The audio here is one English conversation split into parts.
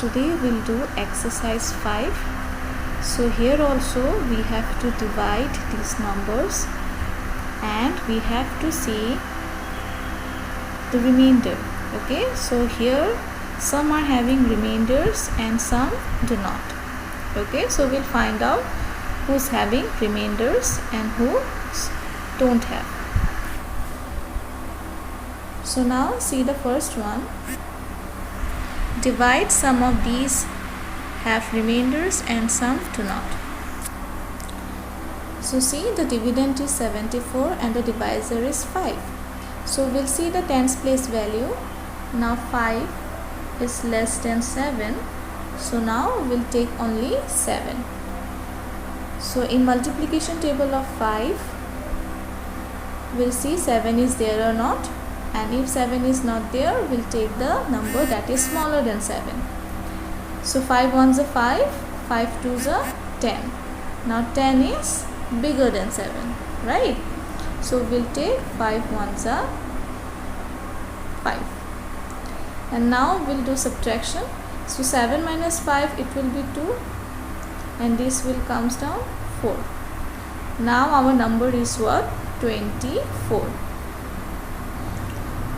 today we'll do exercise 5. So here also we have to divide these numbers and we have to see the remainder. Okay, so here some are having remainders and some do not. Okay, so we'll find out who's having remainders and who don't have. So now see the first one. Divide some of these have remainders and some do not. So see, the dividend is 74 and the divisor is 5. So we'll see the tens place value. Now 5 is less than 7. So now we'll take only 7. So in multiplication table of 5, we'll see 7 is there or not. And if 7 is not there, we'll take the number that is smaller than 7. So 5 ones are 5, 5 twos are 10. Now 10 is bigger than 7, right? So we'll take 5 ones are 5. And now we'll do subtraction. So 7 minus 5, it will be 2. And this will comes down 4. Now our number is what? 24.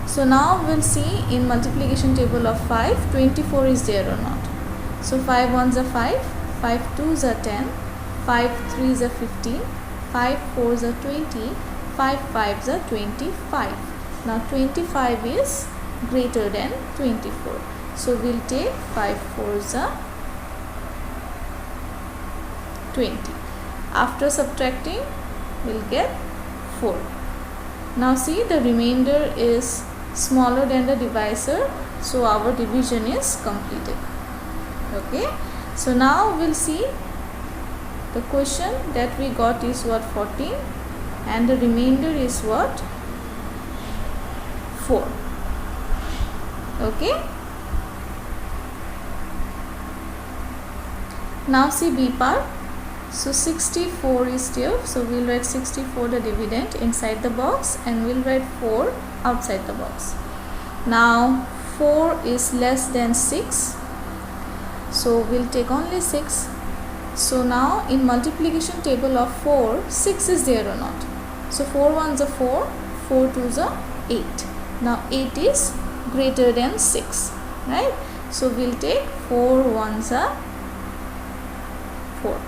So now we'll see in multiplication table of 5, 24 is there or not. So 5 ones are 5, 5 twos are 10, 5 threes are 15, 5 fours are 20, 5 fives are 25. Now 25 is greater than 24. So we'll take 5 fours are 20. After subtracting, we'll get 4. Now see, the remainder is smaller than the divisor, so our division is completed. Okay, so now we'll see the question that we got is what? 14, and the remainder is what? 4. Okay, now see B part. So 64 is there, so we'll write 64 the dividend inside the box and we'll write 4 outside the box. Now 4 is less than 6, so we'll take only 6. So now in multiplication table of 4, 6 is there or not. So 4 ones are 4, 4 twos are 8. Now 8 is greater than 6, right? So we'll take 4 ones are 4.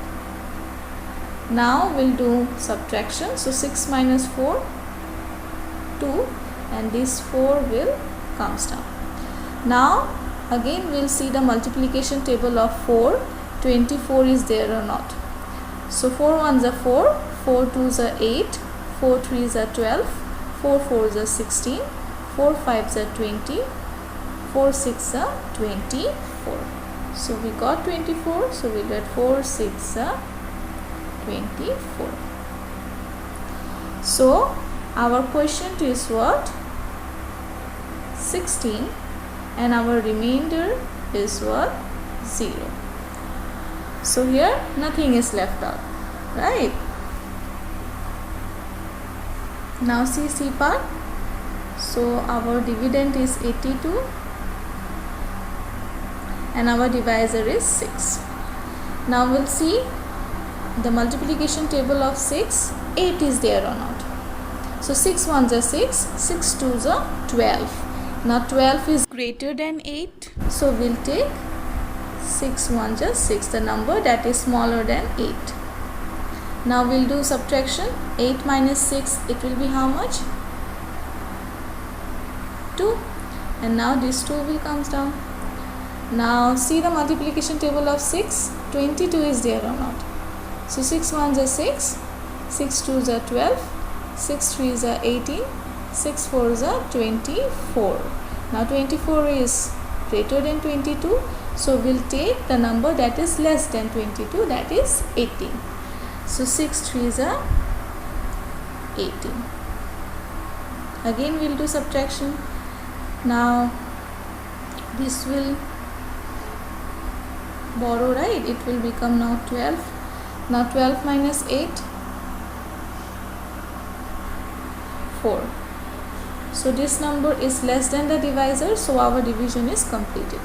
Now we'll do subtraction. So 6 minus 4, 2, and this 4 will comes down. Now again we'll see the multiplication table of 4, 24 is there or not. So 4 ones are 4, 4 twos are 8, 4 threes are 12, 4 fours are 16, 4 fives are 20, 4 six are 24. So we got 24, so we'll get 4 6 are 24. So our quotient is what? 16, and our remainder is what? 0. So here nothing is left out, right? Now see C part. So our dividend is 82 and our divisor is 6. Now we'll see the multiplication table of 6, 8 is there or not. So 6 ones are 6, 6 twos are 12. Now 12 is greater than 8, so we'll take 6 ones are 6, the number that is smaller than 8. Now we'll do subtraction. 8 minus 6, it will be how much? 2. And now this 2 will comes down. Now see the multiplication table of 6, 22 is there or not. So 6 ones are 6, 6 twos are 12, 6 threes are 18, 6 fours are 24. Now 24 is greater than 22, so we'll take the number that is less than 22, that is 18. So 6 threes are 18. Again we'll do subtraction. Now this will borrow, right? It will become now 12. Now 12 minus 8, 4. So this number is less than the divisor, so our division is completed.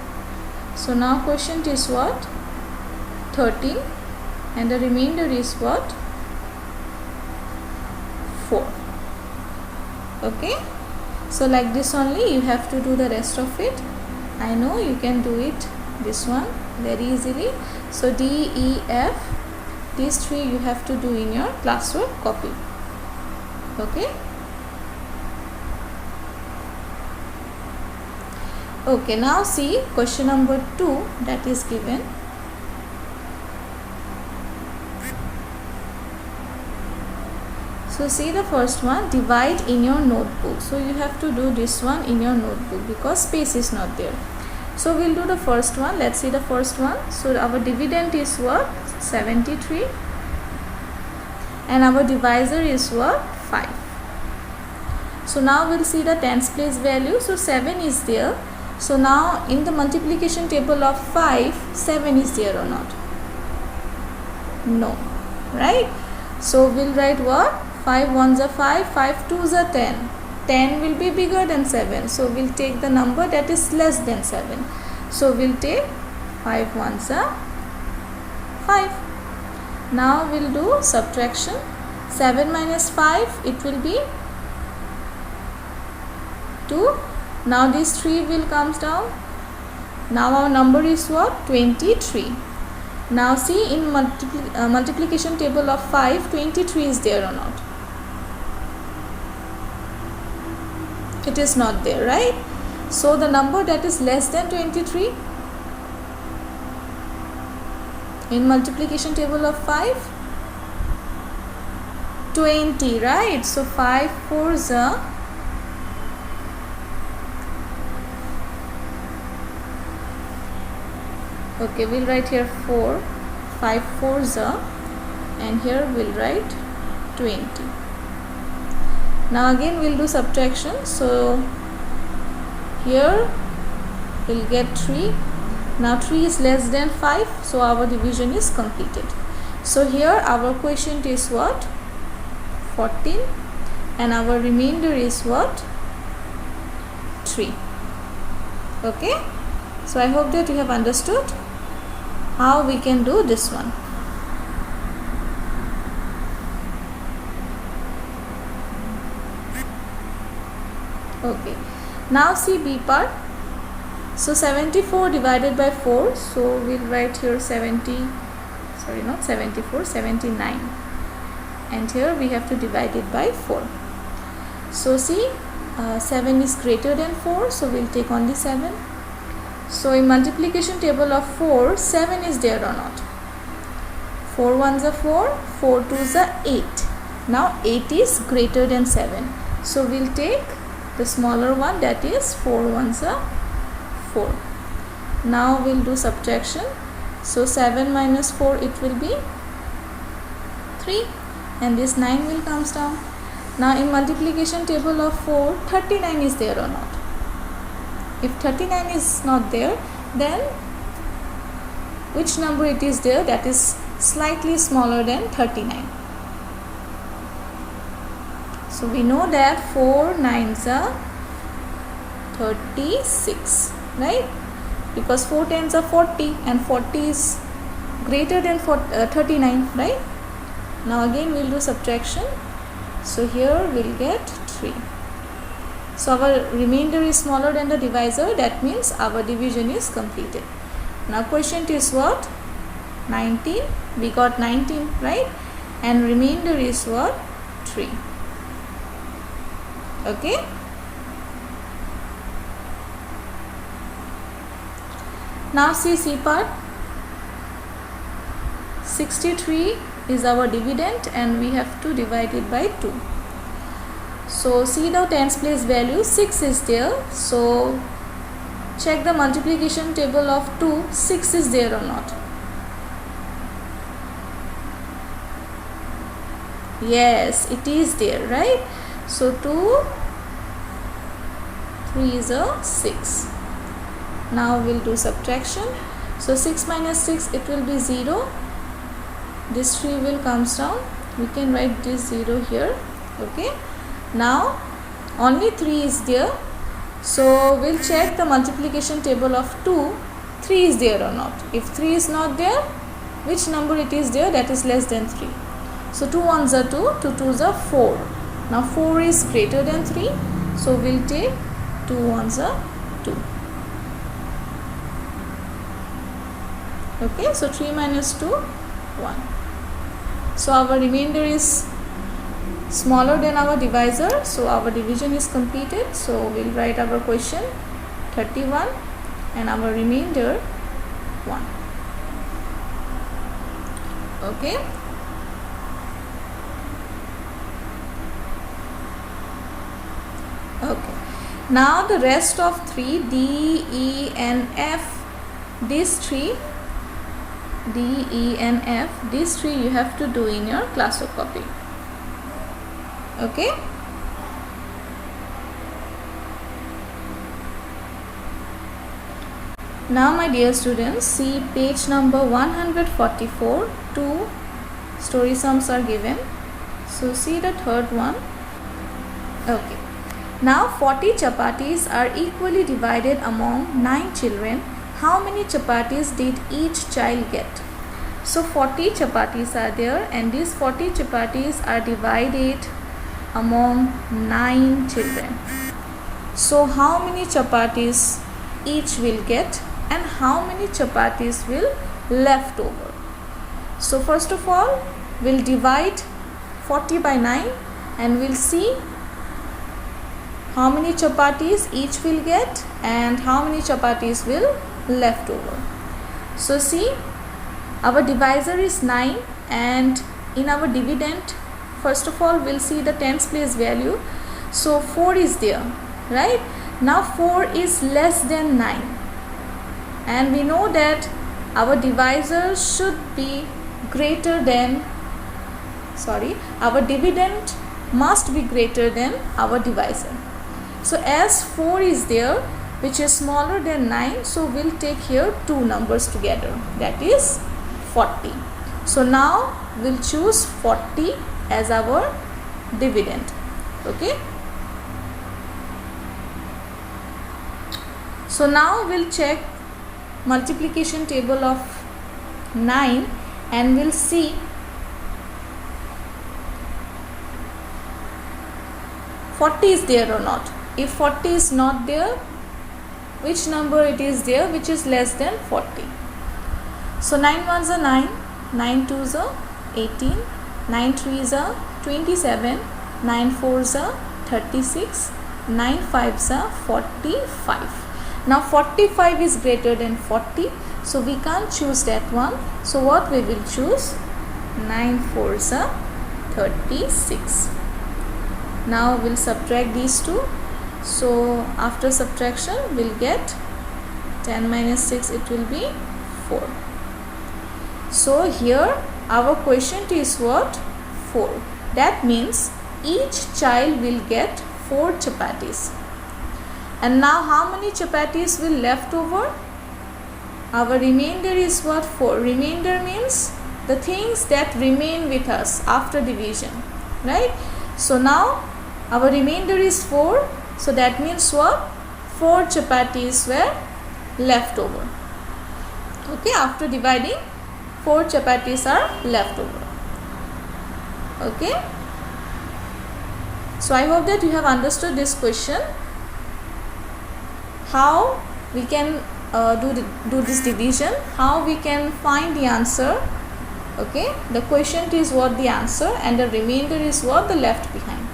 So now quotient is what? 13, and the remainder is what? 4. Okay, so like this only you have to do the rest of it. I know you can do it, this one, very easily. So D, E, F, these 3 you have to do in your classwork copy. Okay. Okay, now see question number 2 that is given. So see the first one, divide in your notebook. So you have to do this one in your notebook because space is not there. So we'll do the first one. Let's see the first one. So our dividend is what? 73, and our divisor is what? 5. So now we'll see the tens place value. So 7 is there. So now in the multiplication table of 5, 7 is there or not? No, right? So we'll write what? 5 ones are 5, 5 twos are 10. 10 will be bigger than 7. So we'll take the number that is less than 7. So we'll take 5 ones are 5. Now we'll do subtraction. 7 minus 5, it will be 2. Now this 3 will come down. Now our number is what? 23. Now see in multiplication table of 5, 23 is there or not? It is not there, right? So the number that is less than 23 in multiplication table of 5, 20, right? So 5 fours are 4. Okay, we'll write here 4. 5 fours are, and here we'll write 20. Now again we'll do subtraction. So here we'll get 3. Now 3 is less than 5, so our division is completed. So here our quotient is what? 14, and our remainder is what? 3. Okay, so I hope that you have understood how we can do this one. Okay, now see B part. So 74 divided by 4, so we'll write here 79, and here we have to divide it by 4. So see, 7 is greater than 4, so we'll take only 7. So in multiplication table of 4, 7 is there or not? 4 ones are 4, 4 twos are 8. Now 8 is greater than 7, so we'll take the smaller one, that is 4 ones are 4. Now we'll do subtraction. So 7 minus 4, it will be 3, and this 9 will comes down. Now in multiplication table of 4, 39 is there or not? If 39 is not there, then which number it is there that is slightly smaller than 39? So we know that 4 9s are 36, right? Because 4 10s are 40, and 40 is greater than 39, right? Now again we'll do subtraction. So here we'll get 3. So our remainder is smaller than the divisor, that means our division is completed. Now quotient is what? 19. We got 19, right? And remainder is what? 3. Okay. Now see C part. 63 is our dividend, and we have to divide it by 2. So see the tens place value, 6 is there. So check the multiplication table of 2, 6 is there or not? Yes, it is there, right? So 2, 3 is a 6. Now we'll do subtraction. So 6 minus 6, it will be 0. This 3 will comes down. We can write this 0 here. Okay. Now only 3 is there. So we'll check the multiplication table of 2. 3 is there or not. If 3 is not there, which number it is there that is less than 3? So 2 ones are 2, 2 twos are 4. Now 4 is greater than 3, so we'll take 2 ones are 2. Okay, so 3 minus 2, 1. So our remainder is smaller than our divisor, so our division is completed. So we'll write our question 31 and our remainder 1. Okay. Okay. Now the rest of 3, D, E and F, these 3, D, E and F, these 3 you have to do in your class copy. Okay. Now my dear students, see page number 144, 2 story sums are given. So see the third one. Okay. Now 40 chapatis are equally divided among 9 children. How many chapatis did each child get? So 40 chapatis are there, and these 40 chapatis are divided among 9 children. So how many chapatis each will get, and how many chapatis will left over? So first of all, we'll divide 40 by 9 and we'll see how many chapatis each will get and how many chapatis will left over. So see, our divisor is 9, and in our dividend, first of all we'll see the tens place value. So 4 is there, right? Now 4 is less than 9, and we know that our divisor should be greater than, our dividend must be greater than our divisor. So as 4 is there, which is smaller than 9, so we'll take here 2 numbers together, that is 40. So now we'll choose 40 as our dividend. Okay. So now we'll check multiplication table of 9 and we'll see 40 is there or not. If 40 is not there, which number it is there which is less than 40? So 9 ones are 9, 9 twos are 18, 9 threes are 27, 9 fours are 36, 9 fives are 45. Now 45 is greater than 40, so we can't choose that one. So what we will choose? 9 fours are 36. Now we'll subtract these two. So after subtraction we'll get 10 minus 6, it will be 4. So here our quotient is what? 4. That means each child will get 4 chapatis. And now how many chapatis will left over? Our remainder is what? 4. Remainder means the things that remain with us after division, right? So now our remainder is 4. So that means what? 4 chapatis were left over. Okay, after dividing, 4 chapatis are left over. Okay. So I hope that you have understood this question. How we can do this division, how we can find the answer. Okay, the quotient is what? The answer, and the remainder is what? The left behind.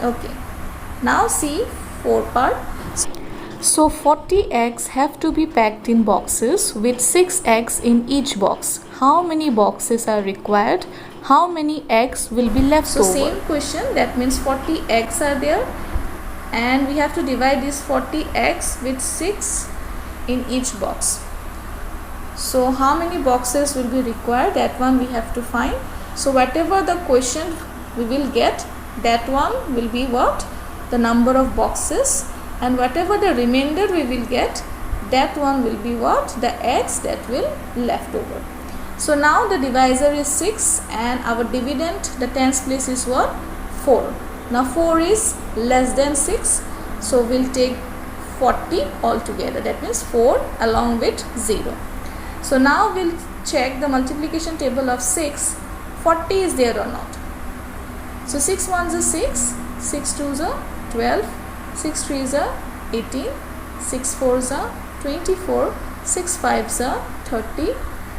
Okay, now see 4 part. So 40 eggs have to be packed in boxes with 6 eggs in each box. How many boxes are required? How many eggs will be left over? So same question, that means 40 eggs are there, and we have to divide these 40 eggs with 6 in each box. So how many boxes will be required? That one we have to find. So whatever the quotient we will get, that one will be what? The number of boxes, and whatever the remainder we will get, that one will be what? The eggs that will left over. So now the divisor is 6 and our dividend, the tens place is what? 4. Now 4 is less than 6, so we'll take 40 altogether. That means 4 along with 0. So now we'll check the multiplication table of 6. 40 is there or not. So 6 ones are 6, 6 twos are 12, 6 threes are 18, 6 fours are 24, 6 fives are 30,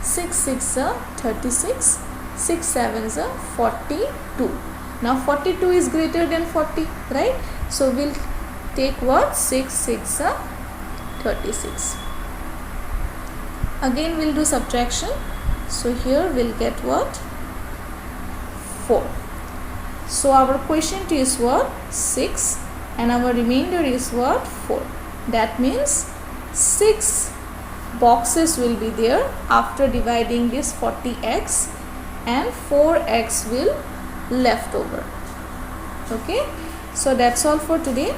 6 sixes are 36, 6 sevens are 42. Now 42 is greater than 40, right? So we'll take what? 6 6 are 36. Again we'll do subtraction. So here we'll get what? 4. So our quotient is what? 6 and our remainder is what? 4. That means 6 boxes will be there after dividing this 40x and 4x will left over. Okay, so that's all for today.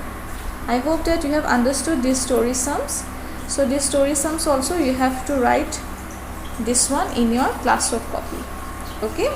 I hope that you have understood these story sums. So these story sums also you have to write this one in your classwork copy. Okay.